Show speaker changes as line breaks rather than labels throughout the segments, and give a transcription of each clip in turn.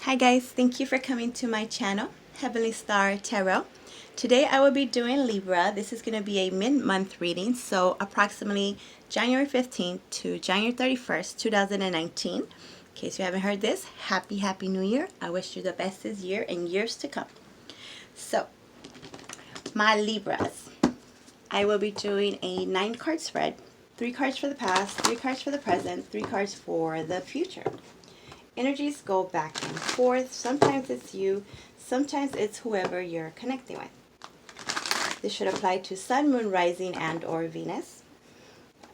Hi guys, thank you for coming to my channel, Heavenly Star Tarot. Today I will be doing Libra. This is going to be a mid-month reading, so approximately January 15th to January 31st, 2019. In case you haven't heard this, Happy New Year. I wish you the best this year and years to come. So, my Libras, I will be doing a 9-card spread. 3 cards for the past, 3 cards for the present, 3 cards for the future. Energies go back and forth. Sometimes it's you, sometimes it's whoever you're connecting with. This should apply to Sun, Moon, Rising, and or Venus.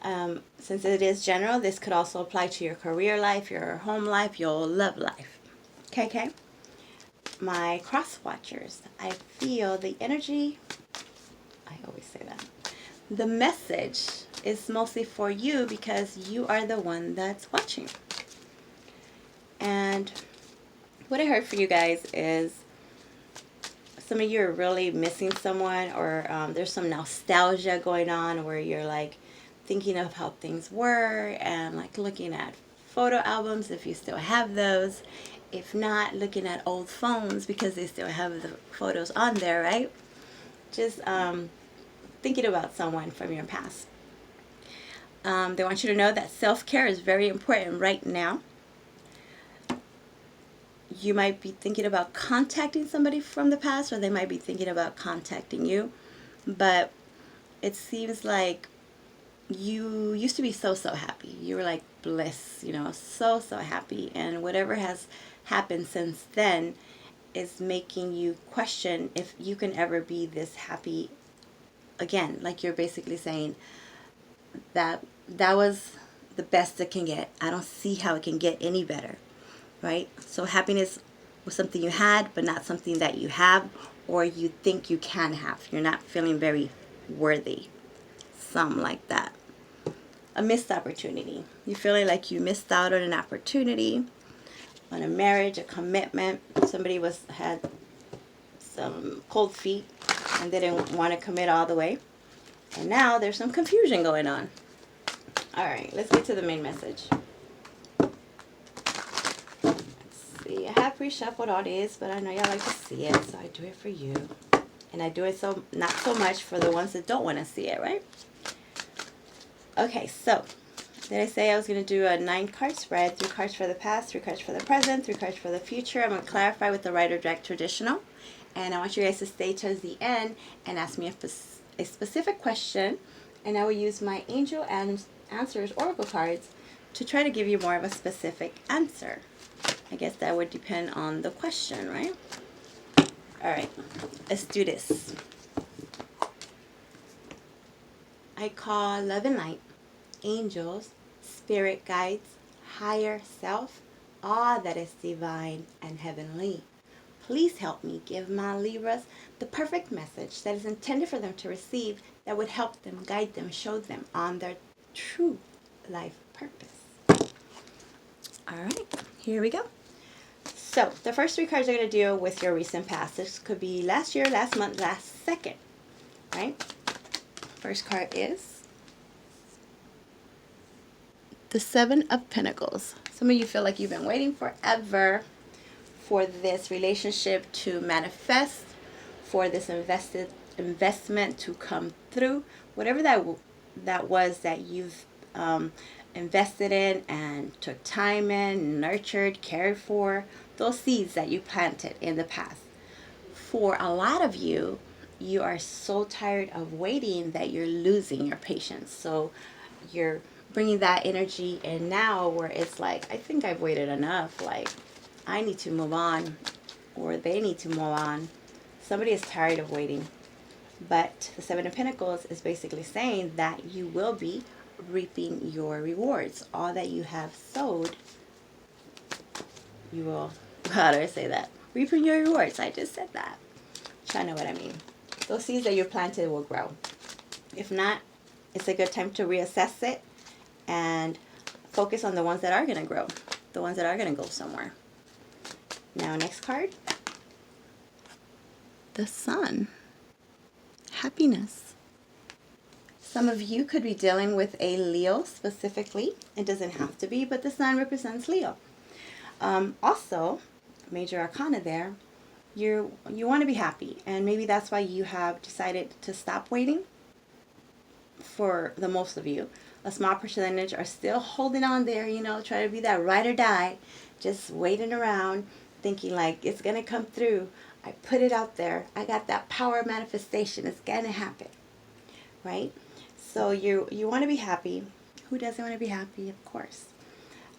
Since it is general, this could also apply to your career life, your home life, your love life. Okay? My cross watchers, I feel the energy, I always say that. The message is mostly for you because you are the one that's watching. And what I heard for you guys is some of you are really missing someone, or there's some nostalgia going on where you're like thinking of how things were and like looking at photo albums if you still have those. If not, looking at old phones because they still have the photos on there, right? Just thinking about someone from your past. They want you to know that self-care is very important right now. You might be thinking about contacting somebody from the past, or they might be thinking about contacting you. But it seems like you used to be so happy. You were like bliss, you know, so happy. And whatever has happened since then is making you question if you can ever be this happy again. Like you're basically saying that was the best it can get. I don't see how it can get any better. Right? So happiness was something you had, but not something that you have or you think you can have. You're not feeling very worthy. Something like that. A missed opportunity. You're feeling like you missed out on an opportunity, on a marriage, a commitment. Somebody had some cold feet and they didn't want to commit all the way. And now there's some confusion going on. All right, let's get to the main message. I have pre-shuffled all these, but I know y'all like to see it, so I do it for you. And I do it not so much for the ones that don't want to see it, right? Okay, so did I say I was going to do a 9-card spread? 3 cards for the past, 3 cards for the present, 3 cards for the future. I'm going to clarify with the Rider Deck Traditional. And I want you guys to stay towards the end and ask me a specific question. And I will use my Angel and Answers Oracle cards to try to give you more of a specific answer. I guess that would depend on the question, right? All right, let's do this. I call love and light, angels, spirit guides, higher self, all that is divine and heavenly. Please help me give my Libras the perfect message that is intended for them to receive, that would help them, guide them, show them on their true life purpose. All right, here we go. So, the first 3 cards are going to deal with your recent past. This could be last year, last month, last second, right? First card is the 7 of Pentacles. Some of you feel like you've been waiting forever for this relationship to manifest, for this investment to come through. Whatever that was that you've invested in and took time in, nurtured, cared for, those seeds that you planted in the past. For a lot of you, you are so tired of waiting that you're losing your patience. So you're bringing that energy in now where it's like, I think I've waited enough. Like, I need to move on, or they need to move on. Somebody is tired of waiting. But the 7 of Pentacles is basically saying that you will be reaping your rewards. All that you have sowed, you will, how do I say that? Reaping your rewards. I just said that. Trying to know what I mean. Those seeds that you planted will grow. If not, it's a good time to reassess it and focus on the ones that are going to grow. The ones that are going to go somewhere. Now, next card. The Sun. Happiness. Some of you could be dealing with a Leo specifically. It doesn't have to be, but the Sun represents Leo. Also, major arcana there, you want to be happy, and maybe that's why you have decided to stop waiting. For the most of you, a small percentage are still holding on there, trying to be that ride or die, just waiting around, thinking like it's gonna come through. I put it out there. I got that power of manifestation. It's gonna happen, right? So you want to be happy. Who doesn't want to be happy? Of course.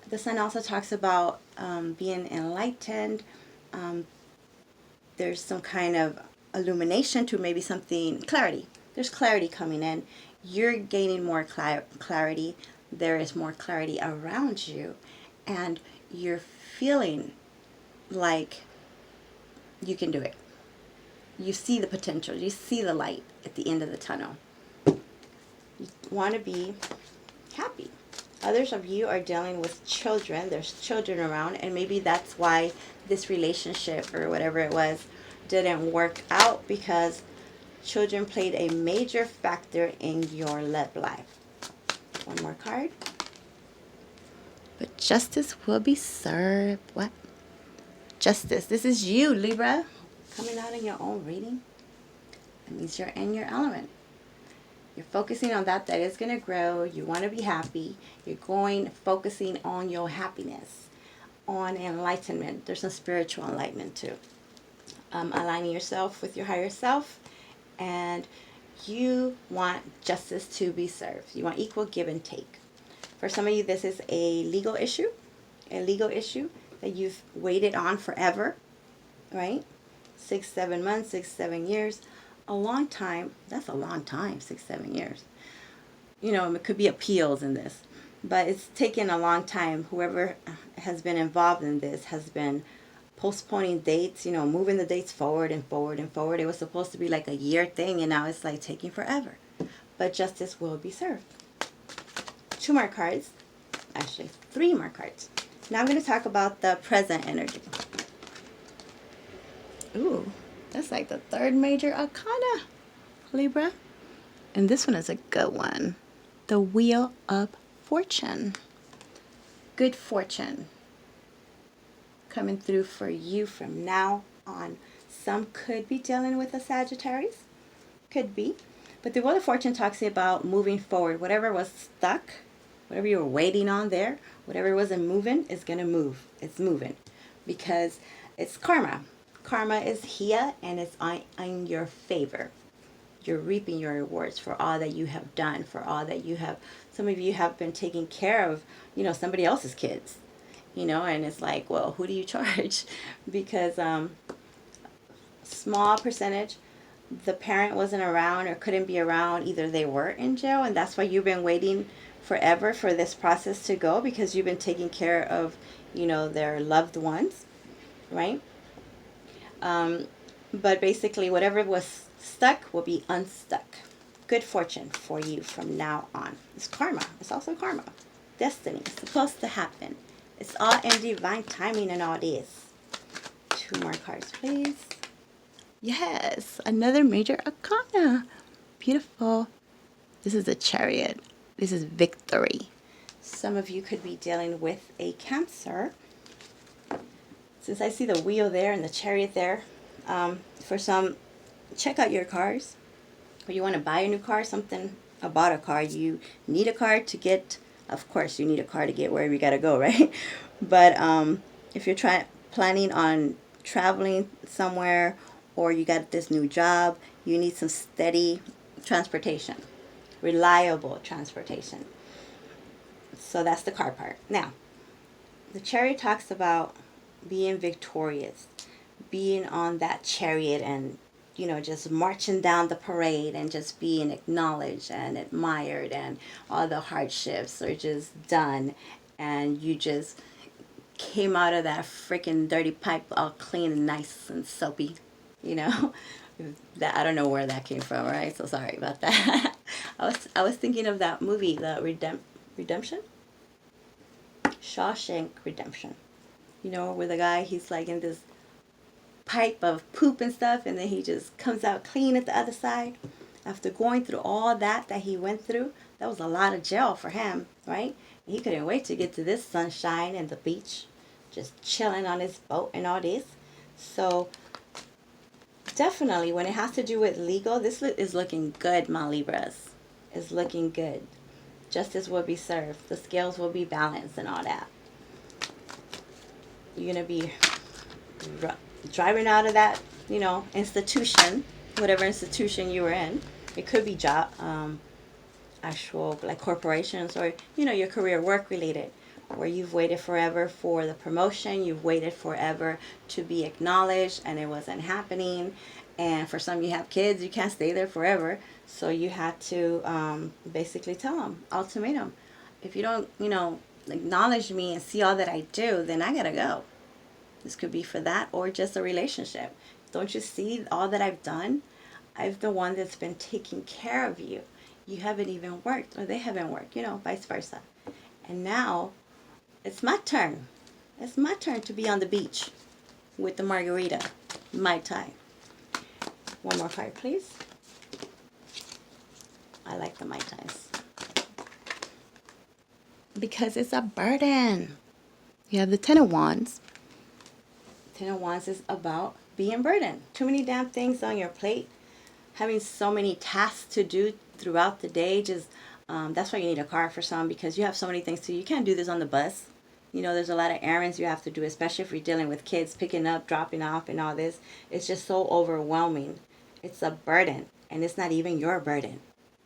The sun also talks about being enlightened. Um, there's some kind of illumination to maybe something, clarity. There's clarity coming in. You're gaining more clarity. There is more clarity around you. And you're feeling like you can do it. You see the potential. You see the light at the end of the tunnel. You want to be happy. Others of you are dealing with children. There's children around, and maybe that's why this relationship or whatever it was didn't work out, because children played a major factor in your love life. One more card. But justice will be served. What? Justice. This is you, Libra, coming out in your own reading. It means you're in your element. You're focusing on that is going to grow. You want to be happy. You're focusing on your happiness, on enlightenment. There's some spiritual enlightenment too. Aligning yourself with your higher self, and you want justice to be served. You want equal give and take. For some of you, this is a legal issue that you've waited on forever, right? 6, 7 months, 6, 7 years. A long time. That's a long time, 6, 7 years. It could be appeals in this, but it's taken a long time. Whoever has been involved in this has been postponing dates, moving the dates forward and forward and forward. It was supposed to be like a year thing, and now it's like taking forever. But justice will be served. 2 more cards. Actually, 3 more cards. Now I'm going to talk about the present energy. Ooh, that's like the 3rd major arcana, Libra. And this one is a good one. The Wheel of Fortune. Good fortune coming through for you from now on. Some could be dealing with a Sagittarius. Could be. But the Wheel of Fortune talks about moving forward. Whatever was stuck, whatever you were waiting on there, whatever wasn't moving is going to move. It's moving. Because it's karma. Karma is here, and it's in your favor. You're reaping your rewards for all that you have done, for all that you have. Some of you have been taking care of, somebody else's kids, and it's like, well, who do you charge? Because small percentage, the parent wasn't around or couldn't be around. Either they were in jail, and that's why you've been waiting forever for this process to go, because you've been taking care of, their loved ones, right? But basically, whatever was stuck will be unstuck. Good fortune for you from now on. It's karma. It's also karma. Destiny. It's supposed to happen. It's all in divine timing and all this. 2 more cards, please. Yes, another major arcana. Beautiful. This is a Chariot. This is victory. Some of you could be dealing with a Cancer. Since I see the wheel there and the Chariot there, for some, check out your cars. Or you want to buy a new car, something about a car. You need a car to get, of course, you need a car to get wherever you got to go, right? But if you're planning on traveling somewhere, or you got this new job, you need some steady transportation, reliable transportation. So that's the car part. Now, the Chariot talks about being victorious, being on that chariot and, just marching down the parade and just being acknowledged and admired, and all the hardships are just done, and you just came out of that freaking dirty pipe all clean and nice and soapy, That I don't know where that came from, right? So sorry about that. I was thinking of that movie, the Redemption? Shawshank Redemption. Where the guy, he's like in this pipe of poop and stuff, and then he just comes out clean at the other side. After going through all that he went through, that was a lot of jail for him, right? He couldn't wait to get to this sunshine and the beach, just chilling on his boat and all this. So definitely when it has to do with legal, this is looking good, my Libras. Is looking good. Justice will be served. The scales will be balanced and all that. You're going to be driving out of that, institution, whatever institution you were in. It could be job, actual like corporations, or your career, work related, where you've waited forever for the promotion, you've waited forever to be acknowledged, and it wasn't happening. And for some, you have kids, you can't stay there forever, so you had to basically tell them, ultimatum, if you don't acknowledge me and see all that I do, then I gotta go. This could be for that, or just a relationship. Don't you see all that I've done? I'm the one that's been taking care of you. You haven't even worked, or they haven't worked, vice versa. And now it's my turn. It's my turn to be on the beach with the margarita. My time. One more card, please. I like the Mai Tais. Because it's a burden. You have the Ten of Wands. Ten of Wands is about being burdened. Too many damn things on your plate. Having so many tasks to do throughout the day. Just that's why you need a car for some, because you have so many things to do. You can't do this on the bus. There's a lot of errands you have to do, especially if you're dealing with kids, picking up, dropping off, and all this. It's just so overwhelming. It's a burden, and it's not even your burden.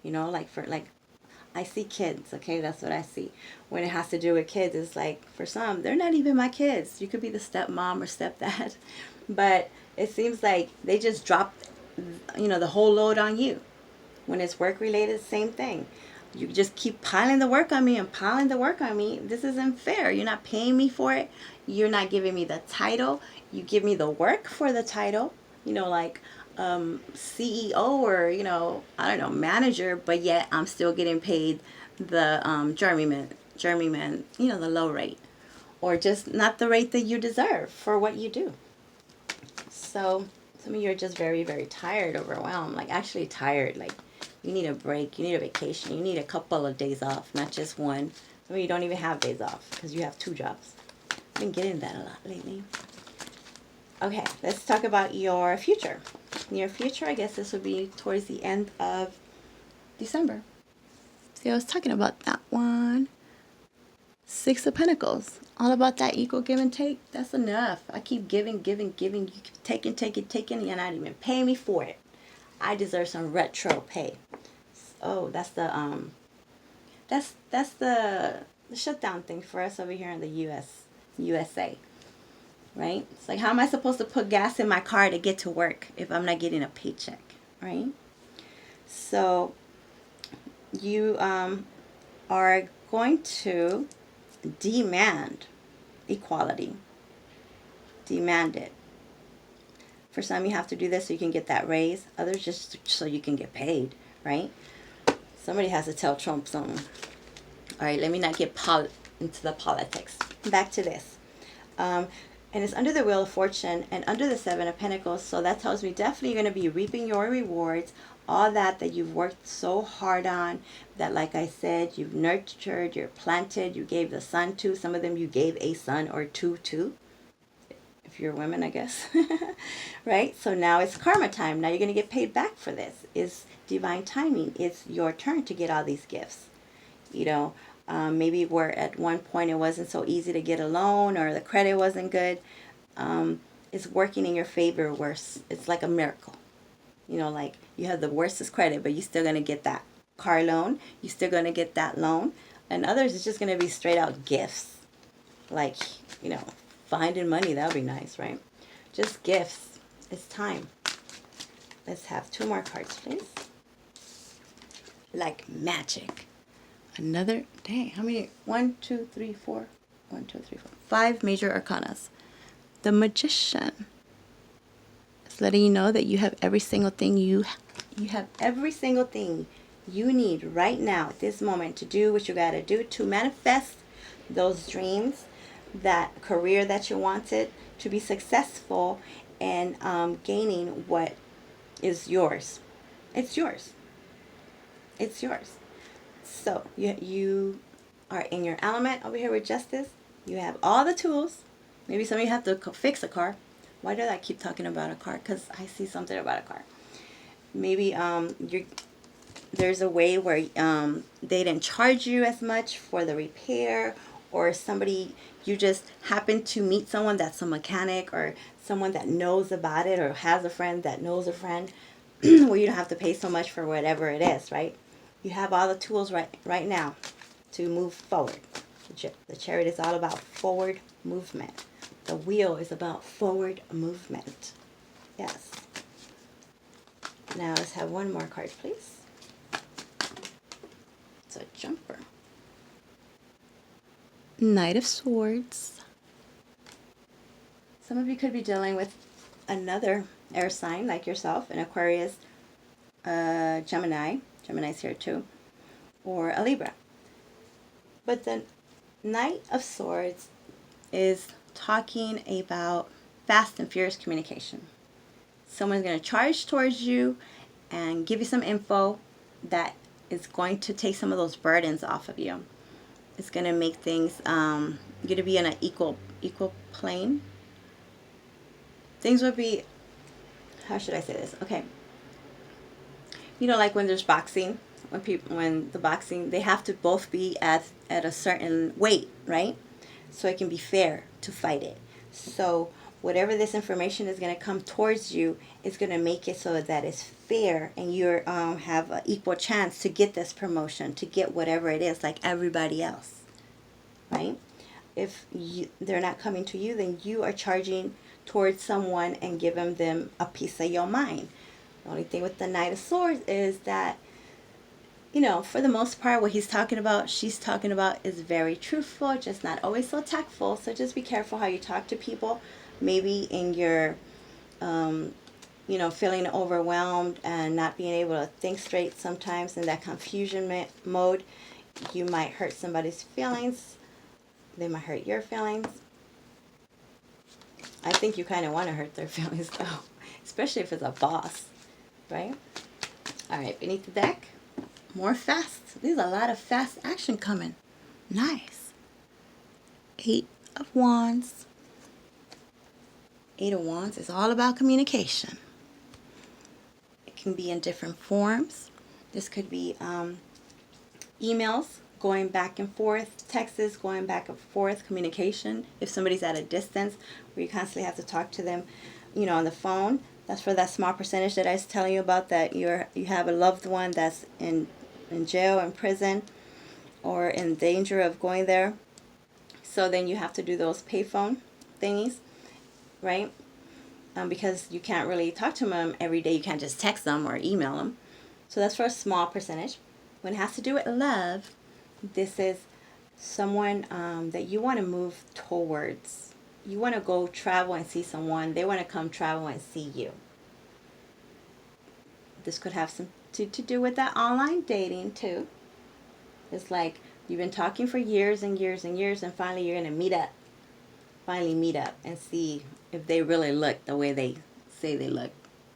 I see kids, okay? That's what I see. When it has to do with kids, it's like, for some, they're not even my kids. You could be the stepmom or stepdad. But it seems like they just drop, the whole load on you. When it's work related, same thing. You just keep piling the work on me and piling the work on me. This isn't fair. You're not paying me for it. You're not giving me the title. You give me the work for the title. CEO or I don't know, manager, but yet I'm still getting paid the journeyman, the low rate, or just not the rate that you deserve for what you do. So some of you are just very, very tired, overwhelmed, like actually tired. Like you need a break, you need a vacation, you need a couple of days off, not just one. Some of you don't even have days off because you have 2 jobs. I've been getting that a lot lately. Okay, let's talk about your future. Near future, I guess this would be towards the end of December. See, I was talking about that one. 6 of Pentacles. All about that equal give and take. That's enough. I keep giving. You keep taking. You're not even paying me for it. I deserve some retro pay. Oh, that's the shutdown thing for us over here in the USA. Right? It's like, how am I supposed to put gas in my car to get to work if I'm not getting a paycheck, right? So you are going to demand equality. Demand it. For some, you have to do this so you can get that raise. Others just so you can get paid, right? Somebody has to tell Trump something. All right, let me not get into the politics. Back to this. And it's under the Wheel of Fortune and under the 7 of Pentacles. So that tells me definitely you're going to be reaping your rewards. All that you've worked so hard on. That, like I said, you've nurtured, you're planted, you gave the son to. Some of them you gave a son or 2 to. If you're women, I guess. Right? So now it's karma time. Now you're going to get paid back for this. It's divine timing. It's your turn to get all these gifts. Maybe where at one point it wasn't so easy to get a loan or the credit wasn't good. It's working in your favor where it's like a miracle. Like you have the worstest credit, but you're still going to get that car loan. You're still going to get that loan. And others, it's just going to be straight out gifts. Like, finding money, that would be nice, right? Just gifts. It's time. Let's have 2 more cards, please. Like magic. Another, dang, how many? 1, 2, 3, 4. 1, 2, 3, 4. 5 major arcanas. The Magician. It's letting you know that you have every single thing you have every single thing you need right now at this moment to do what you got to do to manifest those dreams, that career that you wanted, to be successful and gaining what is yours. It's yours. It's yours. So you are in your element over here with Justice. You have all the tools. Maybe some of you have to fix a car. Why did I keep talking about a car? Because I see something about a car. Maybe there's a way where they didn't charge you as much for the repair, or somebody, you just happen to meet someone that's a mechanic, or someone that knows about it, or has a friend that knows a friend, where you don't have to pay so much for whatever it is, right? You have all the tools right now to move forward. The chariot is all about forward movement. The wheel is about forward movement. Yes. Now let's have one more card, please. It's a jumper. Knight of Swords. Some of you could be dealing with another air sign like yourself, an Aquarius, Gemini. Gemini's here too. Or a Libra. But the Knight of Swords is talking about fast and furious communication. Someone's going to charge towards you and give you some info that is going to take some of those burdens off of you. It's going to make things, you're going to be in an equal plane. Things would be, how should I say this? Okay. You know, like when there's boxing, when the boxing, they have to both be at a certain weight, right? So it can be fair to fight it. So whatever this information is going to come towards you is going to make it so that it's fair, and you have an equal chance to get this promotion, to get whatever it is, like everybody else, right? If they're not coming to you, then you are charging towards someone and giving them a piece of your mind. The only thing with the Knight of Swords is that, you know, for the most part, what he's talking about, she's talking about, is very truthful, just not always so tactful. So just be careful how you talk to people. Maybe in your, you know, feeling overwhelmed and not being able to think straight sometimes, in that confusion mode, you might hurt somebody's feelings. They might hurt your feelings. I think you kind of want to hurt their feelings, though, especially if it's a boss, right? All right, beneath the deck, more fast. There's a lot of fast action coming. Nice. 8 of Wands. 8 of Wands is all about communication. It can be in different forms. This could be emails going back and forth, texts going back and forth, communication. If somebody's at a distance where you constantly have to talk to them, you know, on the phone, that's for that small percentage that I was telling you about, that you have a loved one that's in jail, in prison, or in danger of going there. So then you have to do those payphone thingies, right? Because you can't really talk to them every day. You can't just text them or email them. So that's for a small percentage. When it has to do with love, this is someone that you want to move towards. You want to go travel and see someone. They want to come travel and see you. This could have some to do with that online dating too. It's like you've been talking for years and years and years, and finally you're going to meet up. Finally meet up and see if they really look the way they say they look.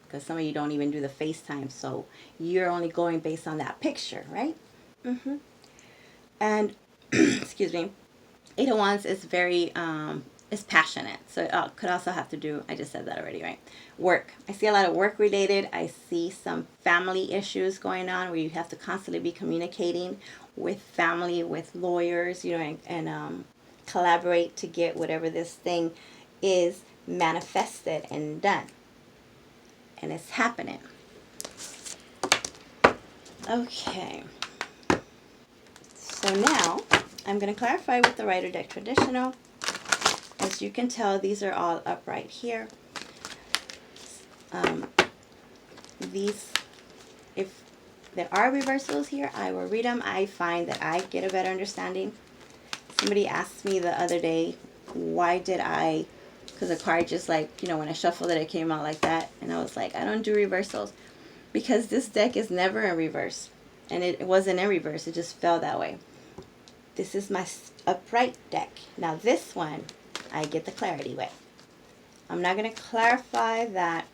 Because some of you don't even do the FaceTime, so you're only going based on that picture, right? And, excuse me, 8 of Wands is very, is passionate. So it could also have to do, I just said that already, right? Work. I see a lot of work related. I see some family issues going on where you have to constantly be communicating with family, with lawyers, you know, and collaborate to get whatever this thing is manifested and done. And it's happening. Okay. So now I'm going to clarify with the Rider deck traditional. As you can tell, these are all upright here. These, if there are reversals here, I will read them. I find that I get a better understanding. Somebody asked me the other day, why did I, because the card just like, you know, when I shuffled it, it came out like that. And I was like, I don't do reversals. Because this deck is never in reverse. And it wasn't in reverse. It just fell that way. This is my upright deck. Now this one, I get the clarity with. I'm not going to clarify that.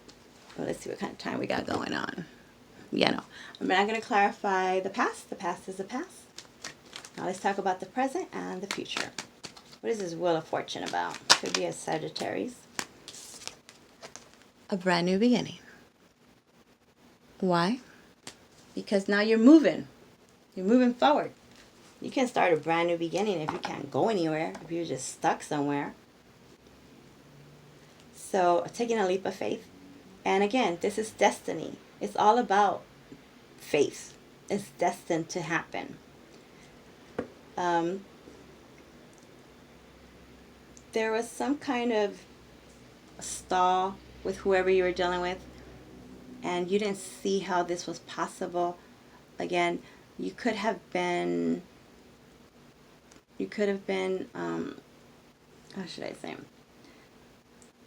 Well, let's see what kind of time we got going on. Yeah, no. I'm not going to clarify the past. The past is the past. Now let's talk about the present and the future. What is this Wheel of Fortune about? Could be a Sagittarius. A brand new beginning. Why? Because now you're moving. You're moving forward. You can start a brand new beginning if you can't go anywhere, if you're just stuck somewhere. So taking a leap of faith. And again, this is destiny. It's all about faith. It's destined to happen. There was some kind of stall with whoever you were dealing with, and you didn't see how this was possible. Again, you could have been, how should I say?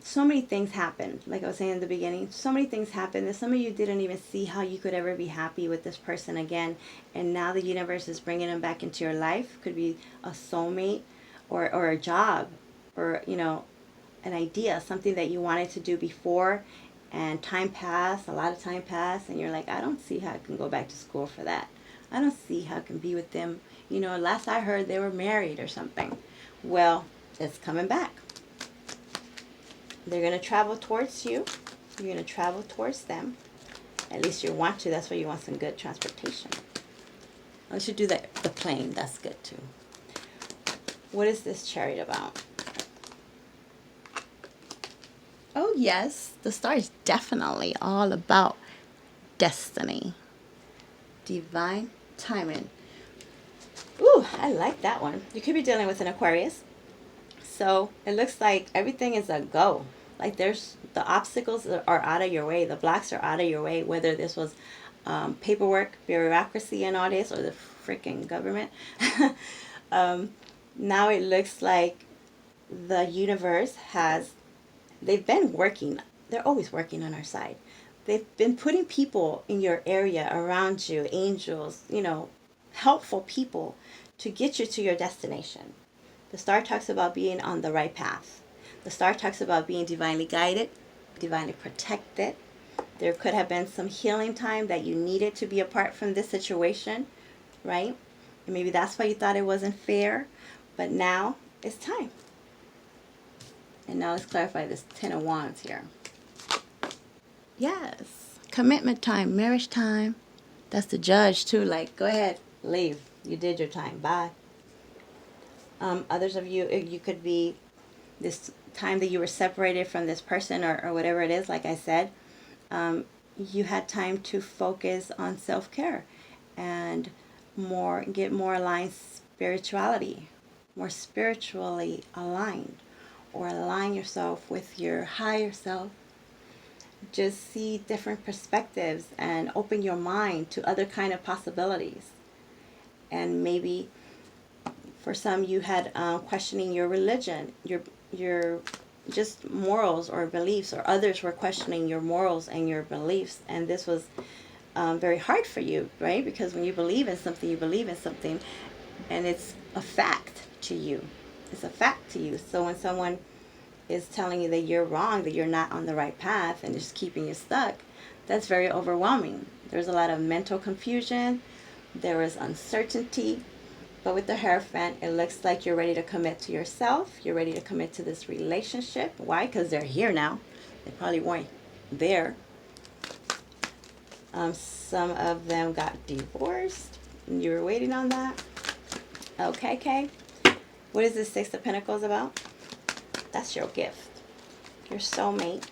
So many things happened. Like I was saying in the beginning, so many things happened that some of you didn't even see how you could ever be happy with this person again. And now the universe is bringing them back into your life. Could be a soulmate or a job or, you know, an idea, something that you wanted to do before, and time passed, a lot of time passed, and you're like, I don't see how I can go back to school for that. I don't see how I can be with them. You know, last I heard they were married or something. Well, it's coming back. They're going to travel towards you. You're going to travel towards them. At least you want to. That's why you want some good transportation. I should do the plane. That's good too. What is this Chariot about? Oh yes, the star is definitely all about destiny. Divine timing. Ooh, I like that one. You could be dealing with an Aquarius. So it looks like everything is a go. Like there's the obstacles are out of your way. The blocks are out of your way. Whether this was paperwork, bureaucracy and all this, or the freaking government. Now it looks like the universe they've been working. They're always working on our side. They've been putting people in your area around you, angels, you know, helpful people to get you to your destination. The star talks about being on the right path. The star talks about being divinely guided, divinely protected. There could have been some healing time that you needed to be apart from this situation, right? And maybe that's why you thought it wasn't fair, but now it's time. And now let's clarify this 10 of Wands here. Yes, commitment time, marriage time. That's the Judge too. Like, go ahead, leave. You did your time. Bye. Others of you, you could be this time that you were separated from this person or whatever it is, like I said, you had time to focus on self-care and get more aligned spirituality, more spiritually aligned, or align yourself with your higher self. Just see different perspectives and open your mind to other kind of possibilities. And maybe for some, you had questioning your religion, your just morals or beliefs, or others were questioning your morals and your beliefs, and this was very hard for you, right? Because when you believe in something, you believe in something, and it's a fact to you. It's a fact to you. So when someone is telling you that you're wrong, that you're not on the right path, and just keeping you stuck, that's very overwhelming. There's a lot of mental confusion. There is uncertainty. But with the Hierophant, it looks like you're ready to commit to yourself. You're ready to commit to this relationship. Why? Because they're here now. They probably weren't there. Some of them got divorced. And you were waiting on that. Okay. What is this Six of Pentacles about? That's your gift. Your soulmate.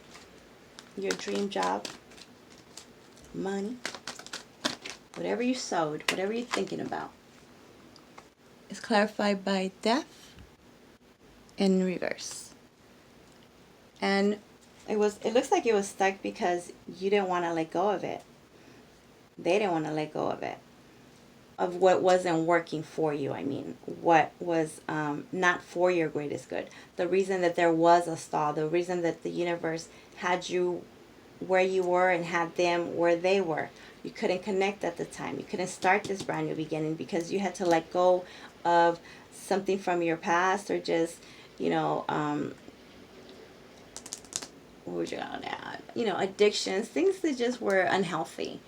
Your dream job. Money. Whatever you sowed. Whatever you're thinking about. Is clarified by Death in reverse. And it looks like it was stuck because you didn't want to let go of it. They didn't want to let go of it. Of what wasn't working for you, I mean. What was not for your greatest good. The reason that there was a stall. The reason that the universe had you where you were and had them where they were. You couldn't connect at the time. You couldn't start this brand new beginning because you had to let go of something from your past, or just, you know, what would you call that? You know, addictions, things that just were unhealthy.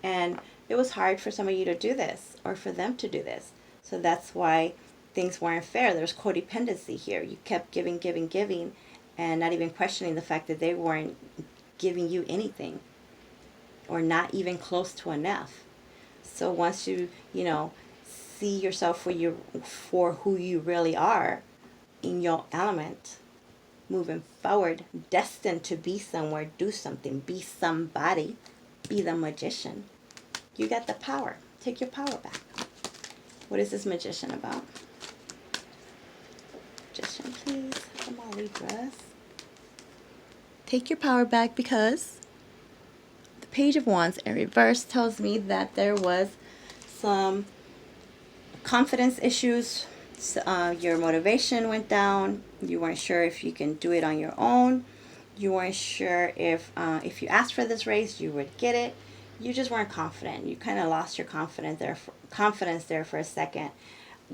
And it was hard for some of you to do this, or for them to do this. So that's why things weren't fair. There's codependency here. You kept giving, giving, giving, and not even questioning the fact that they weren't giving you anything, or not even close to enough. So once you see yourself for who you really are in your element, moving forward, destined to be somewhere, do something, be somebody, be the magician. You got the power. Take your power back. What is this magician about? Magician, please. Come on, Libras. Take your power back, because the Page of Wands in reverse tells me that there was some confidence issues. Your motivation went down. You weren't sure if you can do it on your own. You weren't sure if you asked for this raise, you would get it. You just weren't confident. You kind of lost your confidence there for a second.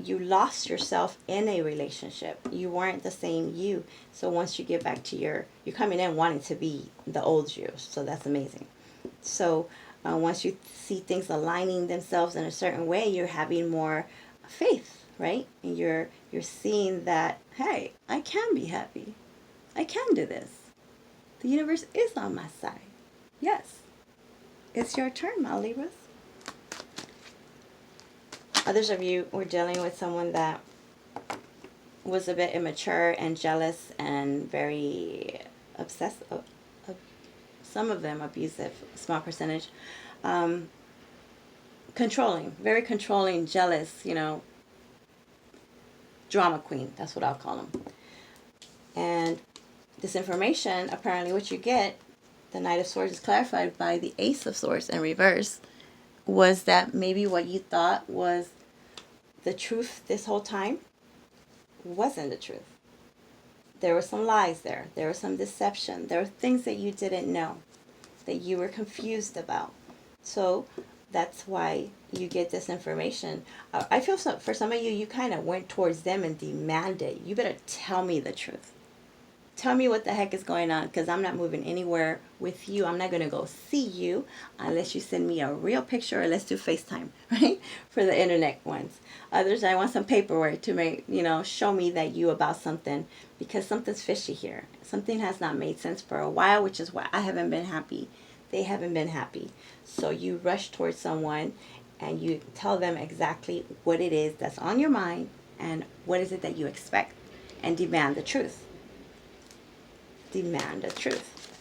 You lost yourself in a relationship. You weren't the same you. So once you get back to you're coming in wanting to be the old you. So that's amazing. So once you see things aligning themselves in a certain way, you're having more faith, right? And you're seeing that, hey, I can be happy. I can do this. The universe is on my side. Yes. It's your turn, my Libras. Others of you were dealing with someone that was a bit immature and jealous and very obsessive. Some of them abusive, small percentage. Controlling, very controlling, jealous, drama queen. That's what I'll call them. And this information, apparently what you get, the Knight of Swords is clarified by the Ace of Swords in reverse, was that maybe what you thought was the truth this whole time wasn't the truth. There were some lies there. There was some deception. There were things that you didn't know, that you were confused about. So that's why you get this information. I feel for some of you, you kind of went towards them and demanded, you better tell me the truth. Tell me what the heck is going on, because I'm not moving anywhere with you. I'm not going to go see you unless you send me a real picture, or let's do FaceTime, right? For the internet ones. Others, I want some paperwork to make, show me that you about something, because something's fishy here. Something has not made sense for a while, which is why I haven't been happy. They haven't been happy. So you rush towards someone and you tell them exactly what it is that's on your mind and what is it that you expect, and demand the truth. Demand the truth.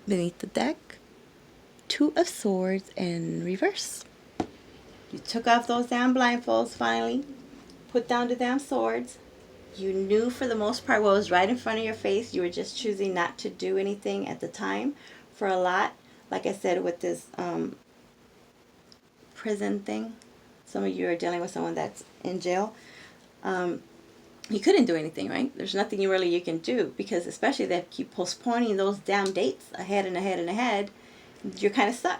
Beneath the deck, Two of Swords in reverse. You took off those damn blindfolds finally. Put down the damn swords. You knew for the most part what was right in front of your face. You were just choosing not to do anything at the time. For a lot, like I said, with this prison thing, some of you are dealing with someone that's in jail. You couldn't do anything, right? There's nothing you can do, because especially they keep postponing those damn dates ahead and ahead and ahead. You're kind of stuck.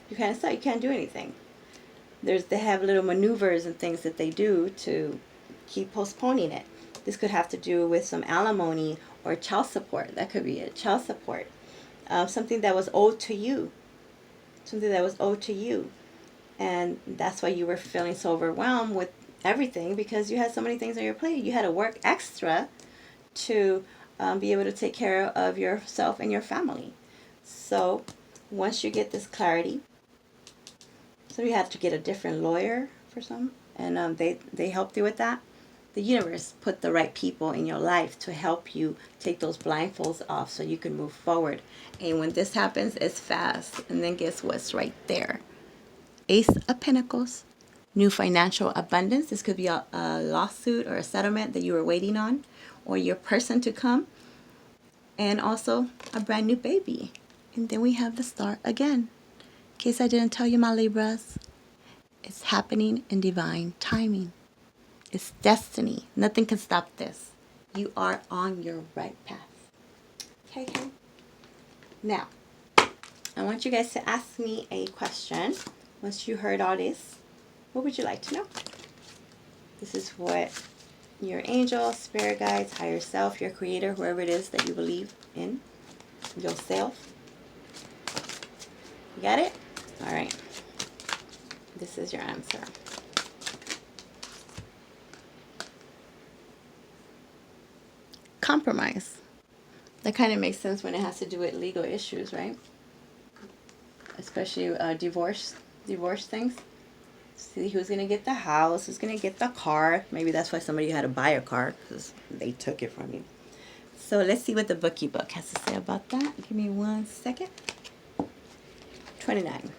You're kind of stuck. You can't do anything. They have little maneuvers and things that they do to keep postponing it. This could have to do with some alimony or child support. That could be it. Child support. Something that was owed to you. Something that was owed to you. And that's why you were feeling so overwhelmed with everything, because you had so many things on your plate. You had to work extra to be able to take care of yourself and your family. So once you get this clarity, so you have to get a different lawyer for some, and they helped you with that. The universe put the right people in your life to help you take those blindfolds off so you can move forward. And when this happens, it's fast. And then guess what's right there? Ace of Pentacles. New financial abundance. This could be a lawsuit or a settlement that you were waiting on, or your person to come, and also a brand new baby. And then we have the Star again. In case I didn't tell you, my Libras, it's happening in divine timing. It's destiny. Nothing can stop this. You are on your right path. Okay. Now, I want you guys to ask me a question. Once you heard all this, what would you like to know? This is what your angel, spirit guides, higher self, your creator, whoever it is that you believe in, yourself. You got it? All right. This is your answer. compromise. That kind of makes sense when it has to do with legal issues, right? Especially divorce things. See who's going to get the house, who's going to get the car. Maybe that's why somebody had to buy a car, because they took it from you. So let's see what the bookie book has to say about that. Give me 1 second. 29.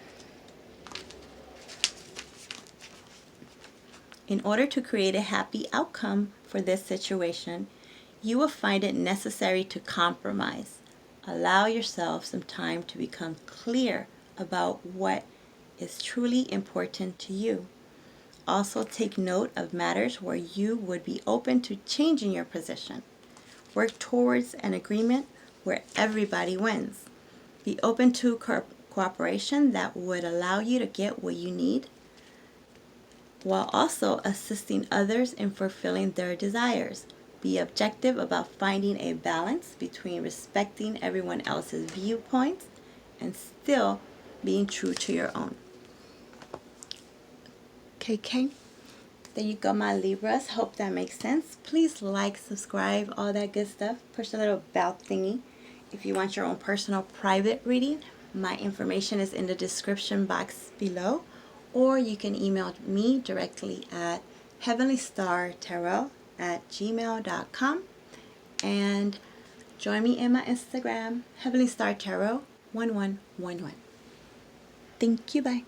In order to create a happy outcome for this situation, you will find it necessary to compromise. Allow yourself some time to become clear about what is truly important to you. Also take note of matters where you would be open to changing your position. Work towards an agreement where everybody wins. Be open to cooperation that would allow you to get what you need, while also assisting others in fulfilling their desires. Be objective about finding a balance between respecting everyone else's viewpoints and still being true to your own. Okay. There you go, my Libras. Hope that makes sense. Please like, subscribe, all that good stuff. Push the little bell thingy. If you want your own personal private reading, my information is in the description box below, or you can email me directly at heavenlystartarot@gmail.com, and join me in my Instagram, Heavenly Star Tarot 1111. Thank you, bye.